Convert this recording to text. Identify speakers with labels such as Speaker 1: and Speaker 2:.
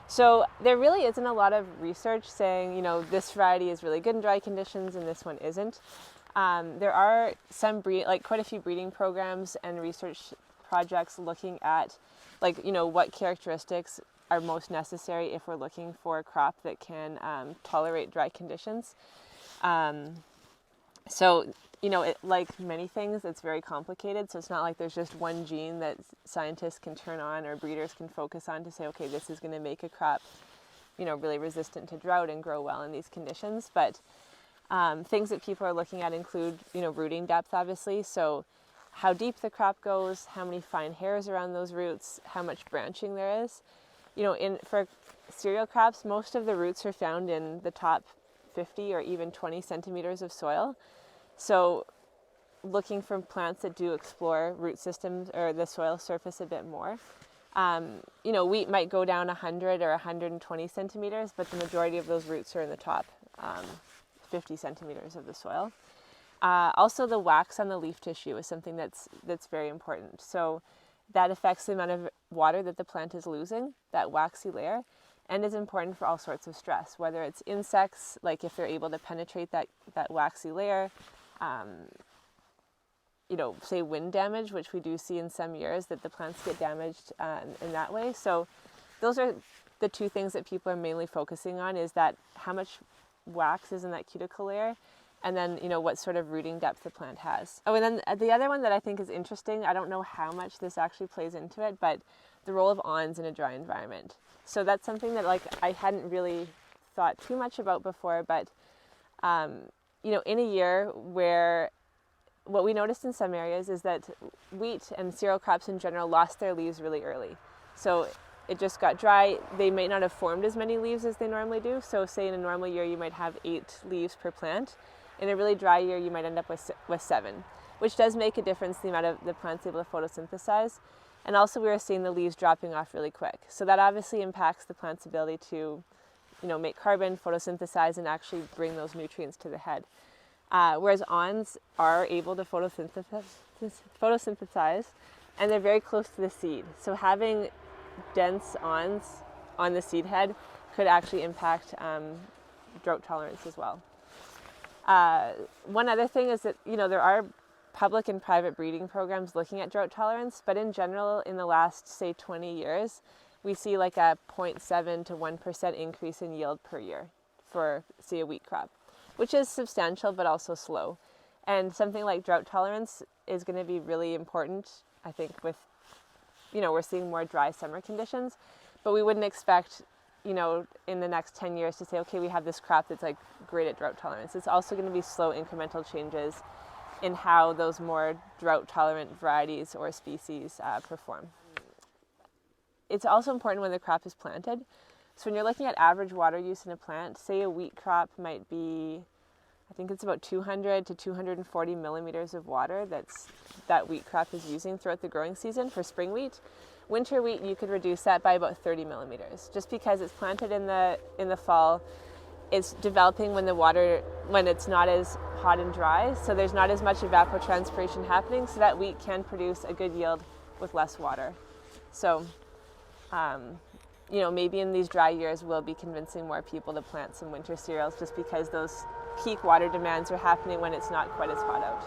Speaker 1: So there really isn't a lot of research saying, this variety is really good in dry conditions and this one isn't. There are quite a few breeding programs and research projects looking at, what characteristics are most necessary if we're looking for a crop that can tolerate dry conditions. So, like many things, it's very complicated. So it's not like there's just one gene that scientists can turn on or breeders can focus on to say, okay, this is going to make a crop, really resistant to drought and grow well in these conditions. But things that people are looking at include, rooting depth, obviously. So how deep the crop goes, how many fine hairs around those roots, how much branching there is. For cereal crops, most of the roots are found in the top 50 or even 20 centimeters of soil. So looking for plants that do explore root systems or the soil surface a bit more. Wheat might go down 100 or 120 centimeters, but the majority of those roots are in the top 50 centimeters of the soil. Also, the wax on the leaf tissue is something that's very important. So that affects the amount of water that the plant is losing, that waxy layer, and is important for all sorts of stress, whether it's insects, like if they're able to penetrate that waxy layer, say wind damage, which we do see in some years that the plants get damaged in that way. So those are the two things that people are mainly focusing on, is that how much wax is in that cuticle layer, and then, what sort of rooting depth the plant has. Oh, and then the other one that I think is interesting, I don't know how much this actually plays into it, but the role of awns in a dry environment. So that's something that I hadn't really thought too much about before, but in a year where what we noticed in some areas is that wheat and cereal crops in general lost their leaves really early. So it just got dry. They might not have formed as many leaves as they normally do. So say in a normal year, you might have 8 leaves per plant. In a really dry year, you might end up with 7, which does make a difference in the amount of the plants able to photosynthesize. And also we were seeing the leaves dropping off really quick. So that obviously impacts the plant's ability to, make carbon, photosynthesize, and actually bring those nutrients to the head. Whereas awns are able to photosynthesize, and they're very close to the seed. So having dense awns on the seed head could actually impact drought tolerance as well. One other thing is that, there are public and private breeding programs looking at drought tolerance, but in general, in the last, say, 20 years, we see like a 0.7 to 1% increase in yield per year for, say, a wheat crop, which is substantial but also slow. And something like drought tolerance is going to be really important, I think, with, we're seeing more dry summer conditions, but we wouldn't expect, in the next 10 years to say, okay, we have this crop that's like great at drought tolerance. It's also going to be slow incremental changes in how those more drought tolerant varieties or species perform. It's also important when the crop is planted. So when you're looking at average water use in a plant, say a wheat crop might be, I think it's about 200 to 240 millimeters of water that wheat crop is using throughout the growing season for spring wheat. Winter wheat, you could reduce that by about 30 millimeters, just because it's planted in the fall. It's developing when it's not as hot and dry, so there's not as much evapotranspiration happening, so that wheat can produce a good yield with less water. So, maybe in these dry years we'll be convincing more people to plant some winter cereals, just because those peak water demands are happening when it's not quite as hot out.